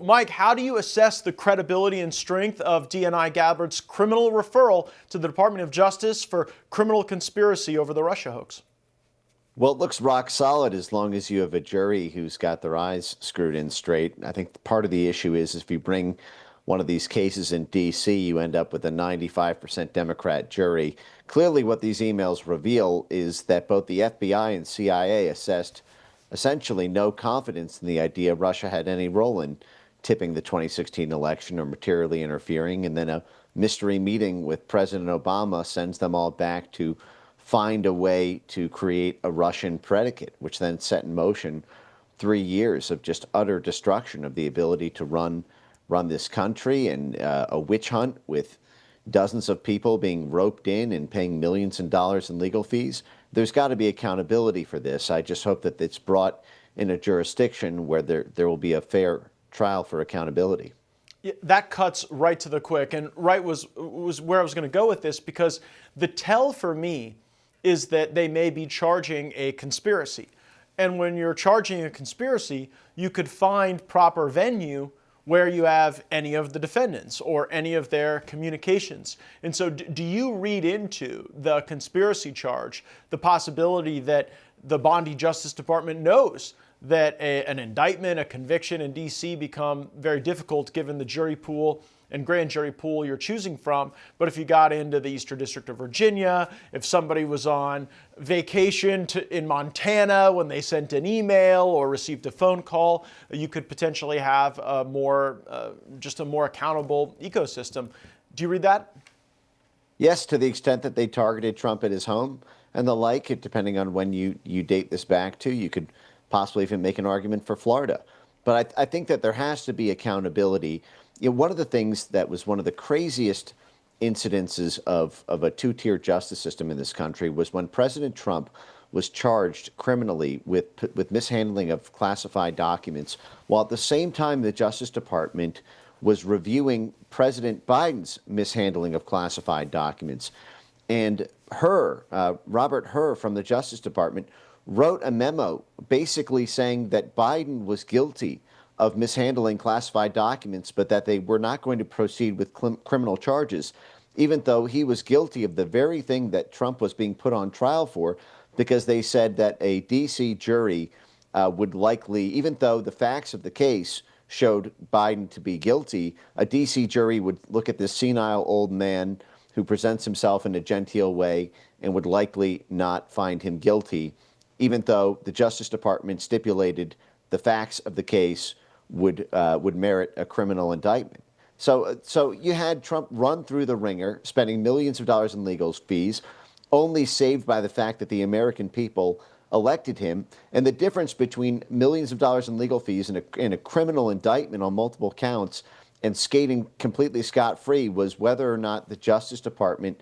Mike, how do you assess the credibility and strength of DNI Gabbard's criminal referral to the Department of Justice for criminal conspiracy over the Russia hoax? Well, it looks rock solid as long as you have a jury who's got their eyes screwed in straight. I think part of the issue is if you bring one of these cases in D.C., you end up with a 95% Democrat jury. Clearly, what these emails reveal is that both the FBI and CIA assessed essentially no confidence in the idea Russia had any role in tipping the 2016 election or materially interfering, and then a mystery meeting with President Obama sends them all back to find a way to create a Russian predicate, which then set in motion 3 years of just utter destruction of the ability to run this country, and a witch hunt with dozens of people being roped in and paying millions of dollars in legal fees. There's got to be accountability for this. I just hope that it's brought in a jurisdiction where there will be a fair trial for accountability. Yeah, that cuts right to the quick, and right was where I was going to go with this, because the tell for me is that they may be charging a conspiracy. And when you're charging a conspiracy, you could find proper venue where you have any of the defendants or any of their communications. And so do you read into the conspiracy charge the possibility that the Bondi Justice Department knows that an indictment, a conviction in D.C. become very difficult given the jury pool and grand jury pool you're choosing from? But if you got into the Eastern District of Virginia, if somebody was on vacation in Montana when they sent an email or received a phone call, you could potentially have just a more accountable ecosystem. Do you read that? Yes, to the extent that they targeted Trump at his home and the like, depending on when you date this back to, you could possibly even make an argument for Florida. But I think that there has to be accountability. You know, one of the things that was one of the craziest incidences of a two-tier justice system in this country was when President Trump was charged criminally with mishandling of classified documents, while at the same time the Justice Department was reviewing President Biden's mishandling of classified documents. And Robert Hur from the Justice Department wrote a memo basically saying that Biden was guilty of mishandling classified documents, but that they were not going to proceed with criminal charges, even though he was guilty of the very thing that Trump was being put on trial for, because they said that a D.C. jury would likely, even though the facts of the case showed Biden to be guilty, a D.C. jury would look at this senile old man who presents himself in a genteel way and would likely not find him guilty, even though the Justice Department stipulated the facts of the case would merit a criminal indictment. So you had Trump run through the ringer, spending millions of dollars in legal fees, only saved by the fact that the American people elected him. And the difference between millions of dollars in legal fees and a criminal indictment on multiple counts and skating completely scot-free was whether or not the Justice Department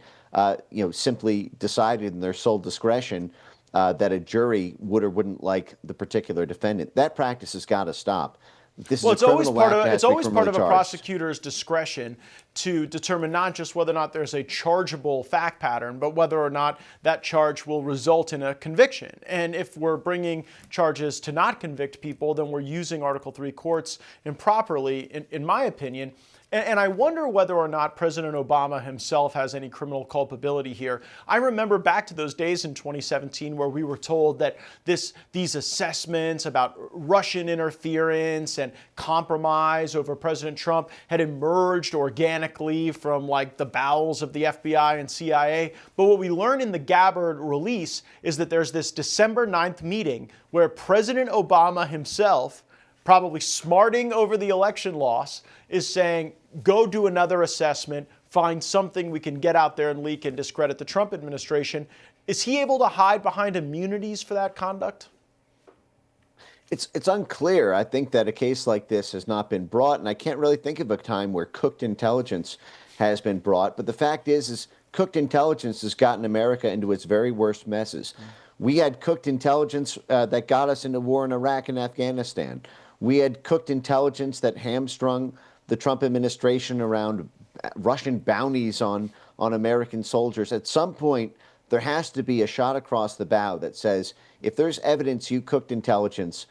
simply decided in their sole discretion that a jury would or wouldn't like the particular defendant. That practice has got to stop. It's always part of a prosecutor's discretion to determine not just whether or not there's a chargeable fact pattern, but whether or not that charge will result in a conviction. And if we're bringing charges to not convict people, then we're using Article III courts improperly, in my opinion. And I wonder whether or not President Obama himself has any criminal culpability here. I remember back to those days in 2017 where we were told that these assessments about Russian interference and compromise over President Trump had emerged organically from like the bowels of the FBI and CIA. But what we learned in the Gabbard release is that there's this December 9th meeting where President Obama himself, probably smarting over the election loss, is saying, go do another assessment, find something we can get out there and leak and discredit the Trump administration. Is he able to hide behind immunities for that conduct? It's unclear. I think that a case like this has not been brought, and I can't really think of a time where cooked intelligence has been brought. But the fact is cooked intelligence has gotten America into its very worst messes. We had cooked intelligence that got us into war in Iraq and Afghanistan. We had cooked intelligence that hamstrung the Trump administration around Russian bounties on American soldiers. At some point, there has to be a shot across the bow that says, if there's evidence you cooked intelligence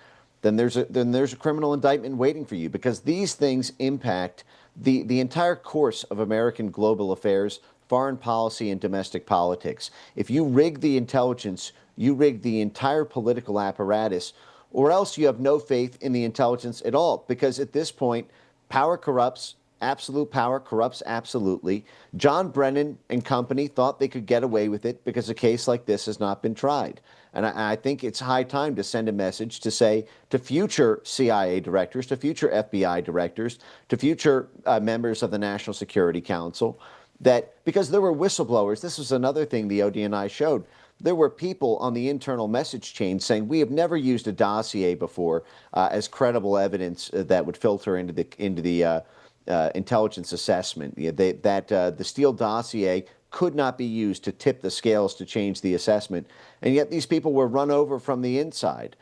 then there's a criminal indictment waiting for you, because these things impact the entire course of American global affairs, foreign policy, and domestic politics. If you rig the intelligence, you rig the entire political apparatus, or else you have no faith in the intelligence at all, because at this point, power corrupts. Absolute power corrupts absolutely. John Brennan and company thought they could get away with it because a case like this has not been tried. And I think it's high time to send a message to say to future CIA directors, to future FBI directors, to future members of the National Security Council, that because there were whistleblowers, this was another thing the ODNI showed. There were people on the internal message chain saying, we have never used a dossier before as credible evidence that would filter into the intelligence assessment. The Steele dossier could not be used to tip the scales to change the assessment. And yet these people were run over from the inside.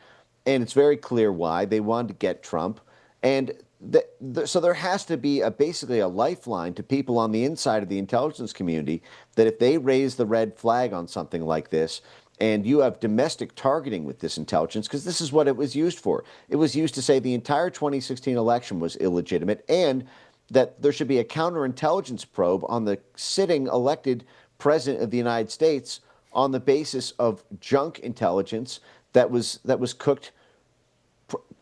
And it's very clear why. They wanted to get Trump. And so there has to be basically a lifeline to people on the inside of the intelligence community that if they raise the red flag on something like this, and you have domestic targeting with this intelligence, because this is what it was used for. It was used to say the entire 2016 election was illegitimate, and that there should be a counterintelligence probe on the sitting elected president of the United States on the basis of junk intelligence that was cooked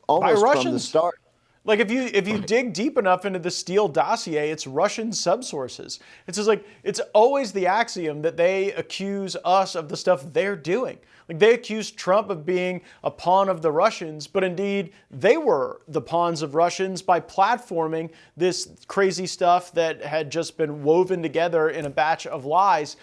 almost from the start. Like if you dig deep enough into the Steele dossier, it's Russian subsources. It's just like, it's always the axiom that they accuse us of the stuff they're doing. Like they accuse Trump of being a pawn of the Russians, but indeed they were the pawns of Russians by platforming this crazy stuff that had just been woven together in a batch of lies.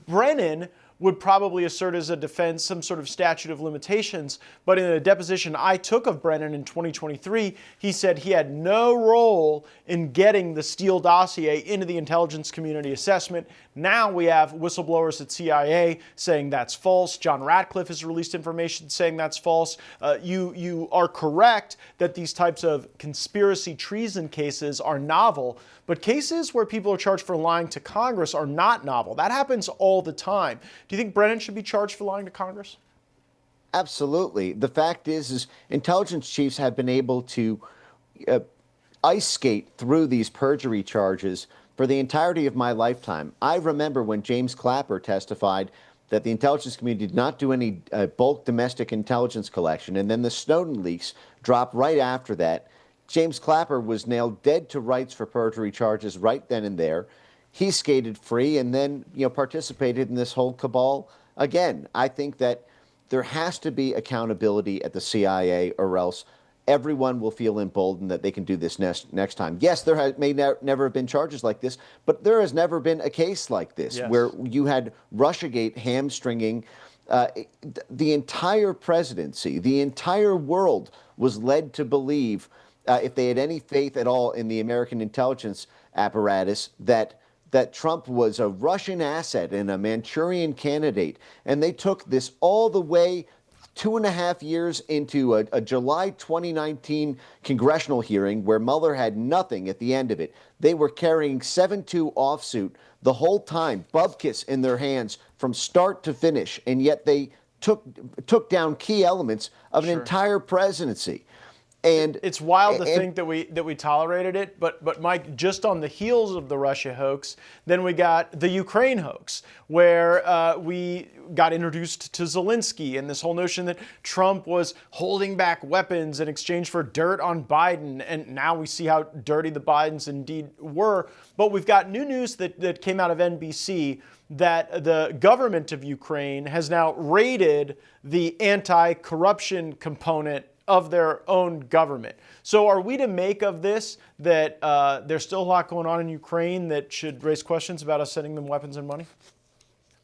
Brennan would probably assert as a defense some sort of statute of limitations. But in a deposition I took of Brennan in 2023, he said he had no role in getting the Steele dossier into the intelligence community assessment. Now we have whistleblowers at CIA saying that's false. John Ratcliffe has released information saying that's false. You are correct that these types of conspiracy treason cases are novel, but cases where people are charged for lying to Congress are not novel. That happens all the time. Do you think Brennan should be charged for lying to Congress? Absolutely. The fact is intelligence chiefs have been able to ice skate through these perjury charges for the entirety of my lifetime. I remember when James Clapper testified that the intelligence community did not do any bulk domestic intelligence collection, and then the Snowden leaks dropped right after that. James Clapper was nailed dead to rights for perjury charges right then and there. He skated free and then, participated in this whole cabal again. I think that there has to be accountability at the CIA, or else everyone will feel emboldened that they can do this next time. Yes, there may never have been charges like this, but there has never been a case like this where you had Russiagate hamstringing the entire presidency. The entire world was led to believe, if they had any faith at all in the American intelligence apparatus, that Trump was a Russian asset and a Manchurian candidate. And they took this all the way 2.5 years into a July 2019 congressional hearing where Mueller had nothing at the end of it. They were carrying 7-2 offsuit the whole time, bubkiss in their hands from start to finish, and yet they took down key elements of an entire presidency. And it's wild to think that we tolerated it, but Mike, just on the heels of the Russia hoax, then we got the Ukraine hoax, where we got introduced to Zelensky and this whole notion that Trump was holding back weapons in exchange for dirt on Biden, and now we see how dirty the Bidens indeed were. But we've got new news that came out of NBC that the government of Ukraine has now raided the anti-corruption component of their own government. So are we to make of this that there's still a lot going on in Ukraine that should raise questions about us sending them weapons and money?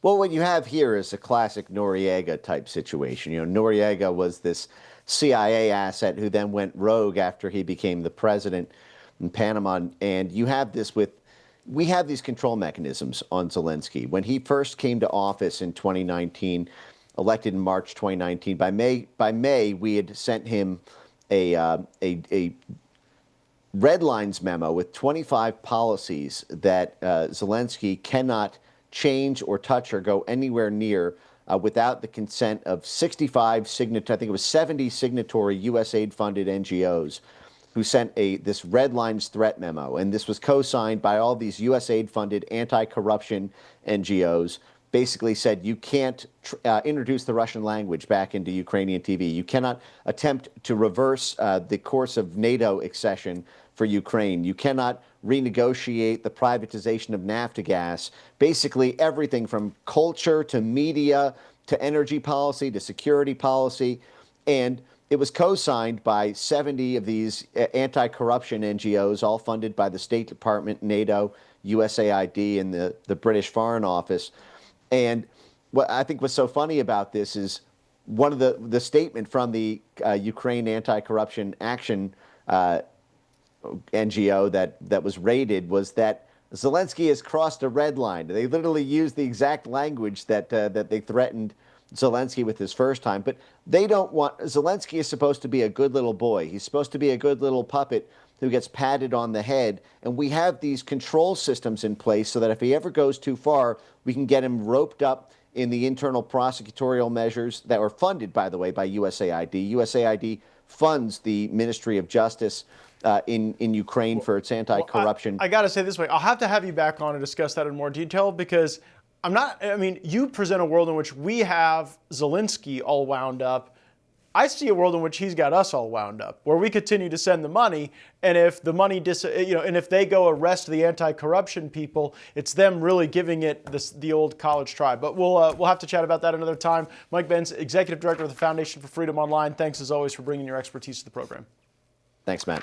Well, what you have here is a classic Noriega type situation. Noriega was this CIA asset who then went rogue after he became the president in Panama. And you have this we have these control mechanisms on Zelensky. When he first came to office in 2019, elected in March 2019. By May, we had sent him a red lines memo with 25 policies that Zelensky cannot change or touch or go anywhere near without the consent of 65 I think it was 70 signatory USAID-funded NGOs who sent this red lines threat memo. And this was co-signed by all these USAID-funded anti-corruption NGOs. Basically said you can't introduce the Russian language back into Ukrainian TV. You cannot attempt to reverse the course of NATO accession for Ukraine. You cannot renegotiate the privatization of Naftogaz. Basically everything from culture to media to energy policy to security policy. And it was co-signed by 70 of these anti-corruption NGOs, all funded by the State Department, NATO, USAID, and the British Foreign Office. And what I think was so funny about this is one of the statement from the Ukraine Anti-Corruption Action NGO that was raided was that Zelensky has crossed a red line. They literally used the exact language that they threatened Zelensky with his first time. But they don't want, Zelensky is supposed to be a good little boy. He's supposed to be a good little puppet who gets patted on the head. And we have these control systems in place so that if he ever goes too far, we can get him roped up in the internal prosecutorial measures that were funded, by the way, by USAID. USAID funds the Ministry of Justice in Ukraine for its anti-corruption. I got to say this way, I'll have to have you back on and discuss that in more detail, because you present a world in which we have Zelensky all wound up. I see a world in which he's got us all wound up, where we continue to send the money, and if the money, and if they go arrest the anti-corruption people, it's them really giving it the old college try. But we'll have to chat about that another time. Mike Benz, Executive Director of the Foundation for Freedom Online. Thanks as always for bringing your expertise to the program. Thanks, Matt.